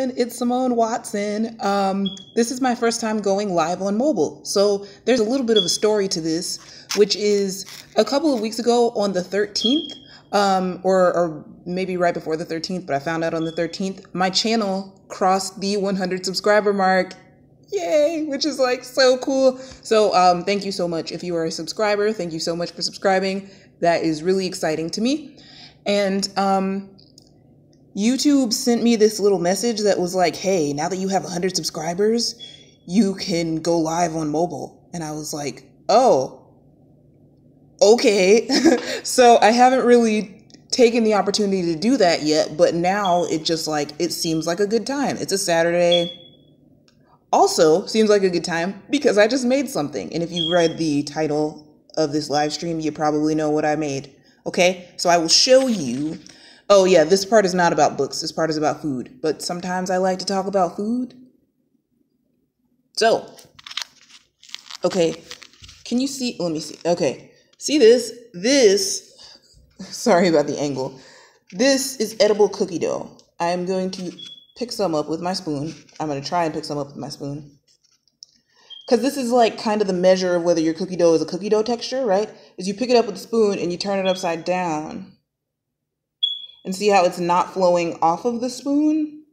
everyone, it's Simone Watson. This is my first time going live on mobile. So there's a little bit of a story to this, which is a couple of weeks ago on the 13th, or maybe right before the 13th, but I found out on the 13th, my channel crossed the 100 subscriber mark. Yay, which is like so cool. So thank you so much. If you are a subscriber, thank you so much for subscribing. That is really exciting to me. And YouTube sent me this little message that was like, hey, now that you have 100 subscribers, you can go live on mobile. And I was like, oh, okay. So I haven't really taken the opportunity to do that yet, but now it seems like a good time. It's a Saturday. Also seems like a good time because I just made something. And if you read the title of this live stream, you probably know what I made. Okay, so I will show you. Oh yeah, this part is not about books. This part is about food. But sometimes I like to talk about food. So, okay, can you see? Let me see. Okay, see this? Sorry about the angle. This is edible cookie dough. I am going to pick some up with my spoon. I'm going to try and pick some up with my spoon. Because this is like kind of the measure of whether your cookie dough is a cookie dough texture, right? Is you pick it up with a spoon and you turn it upside down. And see how it's not flowing off of the spoon?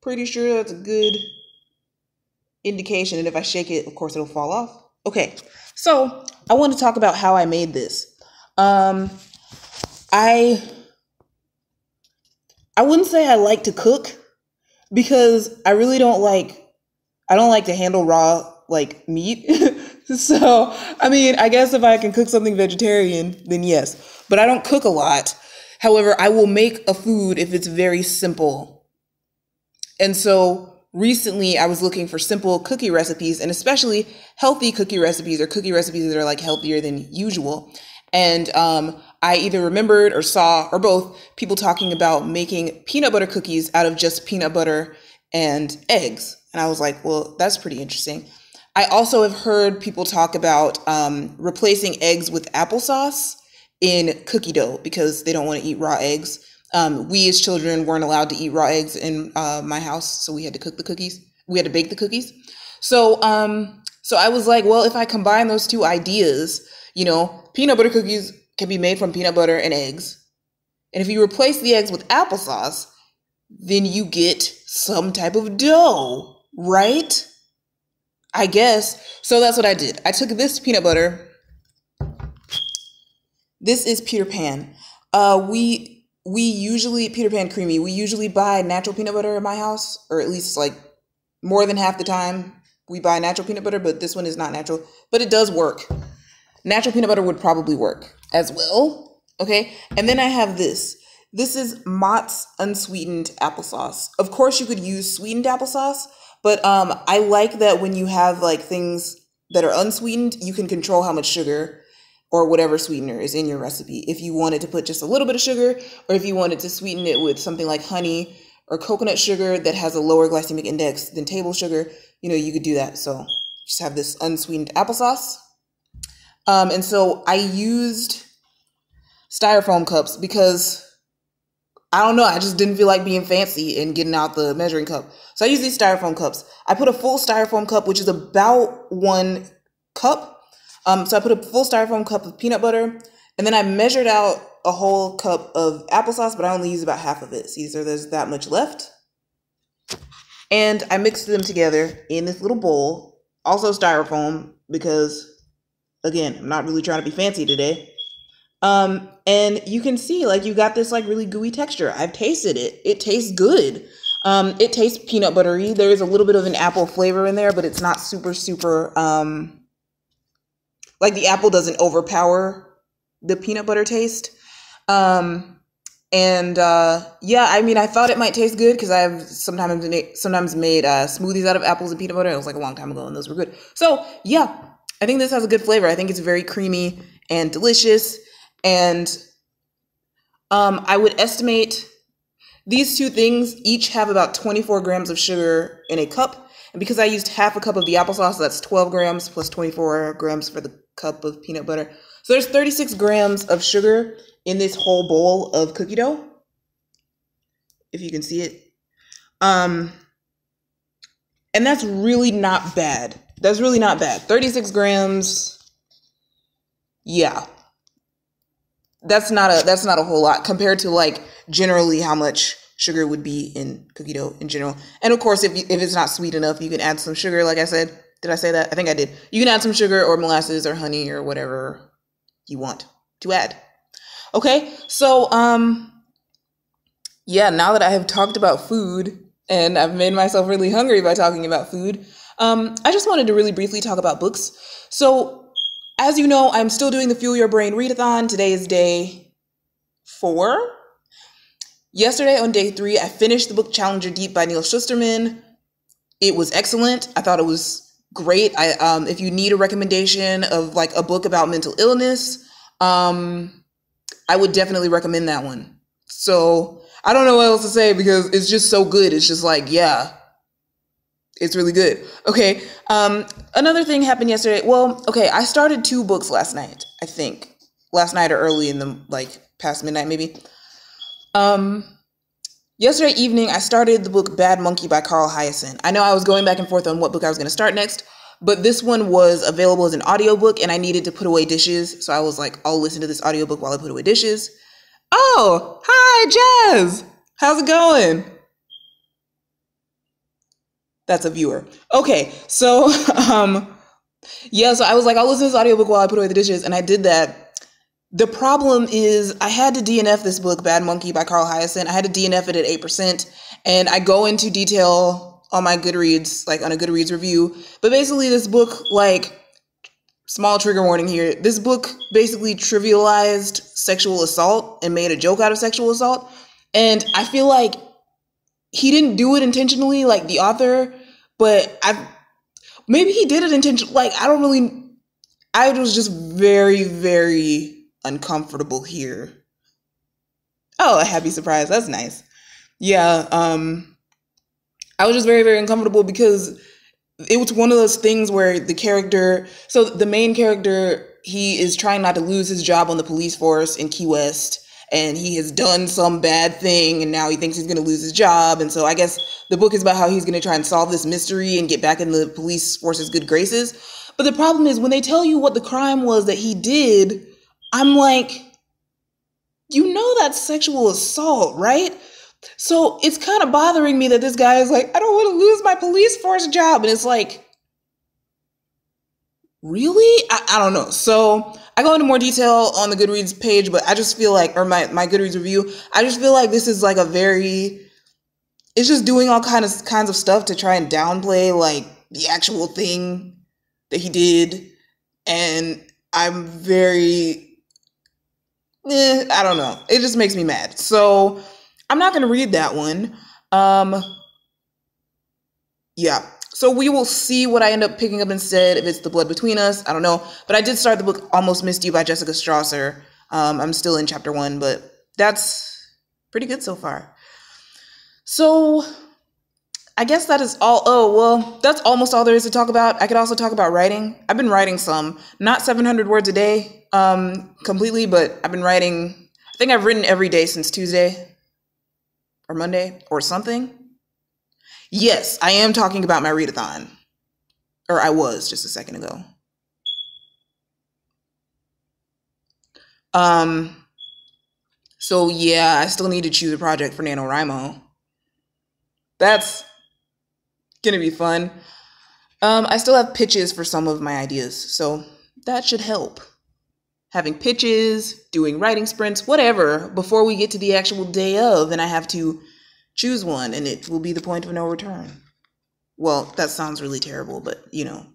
Pretty sure that's a good indication. And if I shake it, of course, it'll fall off. Okay, so I want to talk about how I made this. I wouldn't say I like to cook because I really don't like to handle raw like meat. So, I mean, I guess if I can cook something vegetarian, then yes. But I don't cook a lot. However, I will make a food if it's very simple. And so recently I was looking for simple cookie recipes and especially healthy cookie recipes or cookie recipes that are like healthier than usual. And I either remembered or saw or both people talking about making peanut butter cookies out of just peanut butter and eggs. And I was like, well, that's pretty interesting. I also have heard people talk about replacing eggs with applesauce in cookie dough because they don't want to eat raw eggs. We as children weren't allowed to eat raw eggs in my house, so we had to cook the cookies. We had to bake the cookies. So I was like, well, if I combine those two ideas, peanut butter cookies can be made from peanut butter and eggs. And if you replace the eggs with applesauce, then you get some type of dough, right? I guess. So that's what I did. I took this peanut butter. This is Peter Pan. We usually, Peter Pan Creamy, we usually buy natural peanut butter in my house, or at least like more than half the time we buy natural peanut butter, but this one is not natural, but it does work. Natural peanut butter would probably work as well. Okay. And then I have this. This is Mott's unsweetened applesauce. Of course you could use sweetened applesauce, but I like that when you have like things that are unsweetened, you can control how much sugar or whatever sweetener is in your recipe. If you wanted to put just a little bit of sugar, or if you wanted to sweeten it with something like honey or coconut sugar that has a lower glycemic index than table sugar, you could do that. So just have this unsweetened applesauce. And so I used styrofoam cups because I don't know, I just didn't feel like being fancy and getting out the measuring cup. So I use these styrofoam cups. I put a full styrofoam cup, which is about 1 cup. So I put a full styrofoam cup of peanut butter, and then I measured out a whole cup of applesauce, but I only used about half of it. See, so there's that much left. And I mixed them together in this little bowl, also styrofoam, because again, I'm not really trying to be fancy today. And you can see like you got this like really gooey texture. I've tasted it. It tastes good. It tastes peanut buttery. There is a little bit of an apple flavor in there, but it's not super, like the apple doesn't overpower the peanut butter taste. Yeah, I mean, I thought it might taste good because I've sometimes made smoothies out of apples and peanut butter. It was like a long time ago and those were good. So yeah, I think this has a good flavor. I think it's very creamy and delicious. And I would estimate these two things each have about 24 grams of sugar in a cup. And because I used half a cup of the applesauce, that's 12 grams plus 24 grams for the cup of peanut butter. So there's 36 grams of sugar in this whole bowl of cookie dough, if you can see it. Um, and that's really not bad. That's really not bad. 36 grams. Yeah. That's not a whole lot compared to like generally how much sugar would be in cookie dough in general. And of course, if it's not sweet enough, you can add some sugar. Like I said, did I say that? I think I did. You can add some sugar or molasses or honey or whatever you want to add. Okay, so yeah, now that I have talked about food and I've made myself really hungry by talking about food, I just wanted to really briefly talk about books. So as you know, I'm still doing the Fuel Your Brain readathon. Today is day 4. Yesterday on day 3, I finished the book Challenger Deep by Neal Shusterman. It was excellent. I thought it was great. If you need a recommendation of like a book about mental illness, I would definitely recommend that one. So I don't know what else to say because it's just so good. It's just like, yeah, it's really good. Okay. Another thing happened yesterday. Well, okay. I started 2 books last night, I think. Last night or early in the, like, past midnight, maybe. Yesterday evening, I started the book Bad Monkey by Carl Hiaasen. I know I was going back and forth on what book I was going to start next, but this one was available as an audiobook and I needed to put away dishes. So I was like, I'll listen to this audiobook while I put away dishes. Oh, hi, Jazz. How's it going? That's a viewer. Okay, so, yeah, so I was like, I'll listen to this audiobook while I put away the dishes, and I did that. The problem is I had to DNF this book, Bad Monkey by Carl Hiaasen. I had to DNF it at 8%, and I go into detail on my Goodreads, like on a Goodreads review. But basically this book, like, small trigger warning here, this book basically trivialized sexual assault and made a joke out of sexual assault. And I feel like he didn't do it intentionally, like the author, but maybe he did it intentionally. Like, I was just very, very uncomfortable here. Oh, a happy surprise. That's nice. Yeah. I was just very, very uncomfortable because it was one of those things where so the main character, he is trying not to lose his job on the police force in Key West. And he has done some bad thing and now he thinks he's going to lose his job. And so I guess the book is about how he's going to try and solve this mystery and get back in the police force's good graces. But the problem is when they tell you what the crime was that he did, I'm like, you know that's sexual assault, right? So it's kind of bothering me that this guy is like, I don't want to lose my police force job. And it's like, really? I don't know. So I go into more detail on the Goodreads page, but I just feel like, or my Goodreads review, I just feel like this is like it's just doing all kinds of stuff to try and downplay like the actual thing that he did. And I'm very, I don't know. It just makes me mad. So I'm not going to read that one. Yeah. So we will see what I end up picking up instead, if it's The Blood Between Us. I don't know. But I did start the book Almost Missed You by Jessica Strasser. I'm still in chapter 1, but that's pretty good so far. So I guess that is all. Oh, well, that's almost all there is to talk about. I could also talk about writing. I've been writing some, not 700 words a day completely, but I've been writing. I think I've written every day since Tuesday or Monday or something. Yes, I am talking about my readathon. Or I was just a second ago. So yeah, I still need to choose a project for NaNoWriMo. That's gonna be fun. I still have pitches for some of my ideas, so that should help. Having pitches, doing writing sprints, whatever, before we get to the actual day of, and I have to choose one, and it will be the point of no return. Well, that sounds really terrible, but, you know,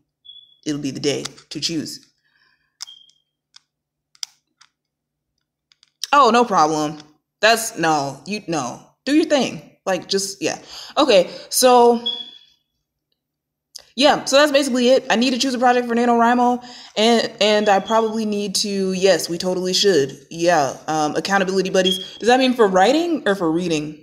it'll be the day to choose. Oh, no problem. Do your thing. Like, just, yeah. Okay, so, yeah, so that's basically it. I need to choose a project for NaNoWriMo, and I probably need to, yes, we totally should. Yeah, accountability buddies. Does that mean for writing or for reading?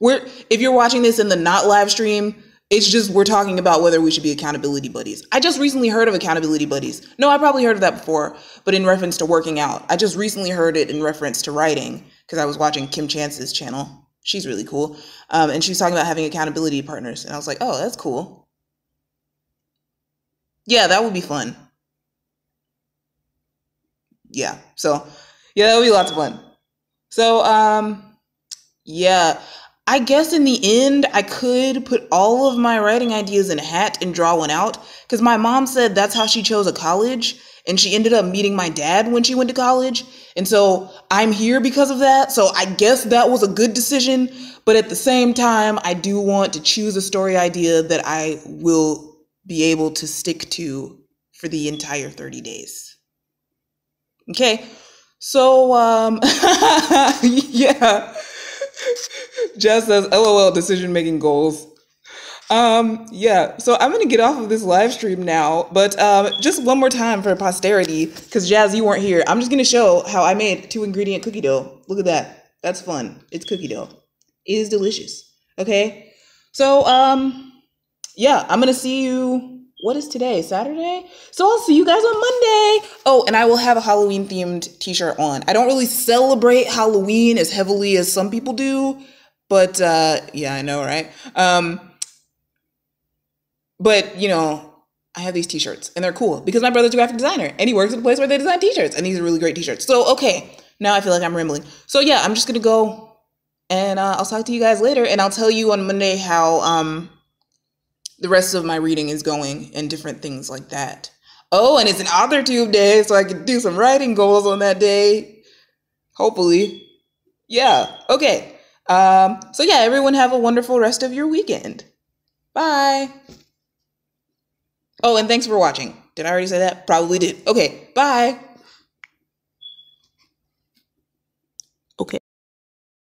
If you're watching this in the not live stream, it's just we're talking about whether we should be accountability buddies. I just recently heard of accountability buddies. No, I probably heard of that before, but in reference to working out. I just recently heard it in reference to writing because I was watching Kim Chance's channel. She's really cool. And she was talking about having accountability partners. And I was like, oh, that's cool. Yeah, that would be fun. Yeah. So, yeah, that would be lots of fun. So, yeah, I guess in the end, I could put all of my writing ideas in a hat and draw one out. Because my mom said that's how she chose a college. And she ended up meeting my dad when she went to college. And so I'm here because of that. So I guess that was a good decision. But at the same time, I do want to choose a story idea that I will be able to stick to for the entire 30 days. Okay. So, yeah. Jess says, LOL, decision making goals. Yeah, so I'm gonna get off of this live stream now, but just one more time for posterity, because Jazz, you weren't here. I'm just gonna show how I made 2-ingredient cookie dough. Look at that. That's fun. It's cookie dough. It is delicious. Okay. So, yeah, I'm gonna see you. What is today? Saturday? So I'll see you guys on Monday. Oh, and I will have a Halloween themed t-shirt on. I don't really celebrate Halloween as heavily as some people do, but yeah, I know, right? But, you know, I have these t-shirts and they're cool because my brother's a graphic designer and he works at a place where they design t-shirts and these are really great t-shirts. So, okay, now I feel like I'm rambling. So yeah, I'm just going to go and I'll talk to you guys later and I'll tell you on Monday how the rest of my reading is going and different things like that. Oh, and it's an AuthorTube day, so I can do some writing goals on that day. Hopefully. Yeah, okay. So yeah, everyone have a wonderful rest of your weekend. Bye. Oh, and thanks for watching. Did I already say that? Probably did. Okay, bye.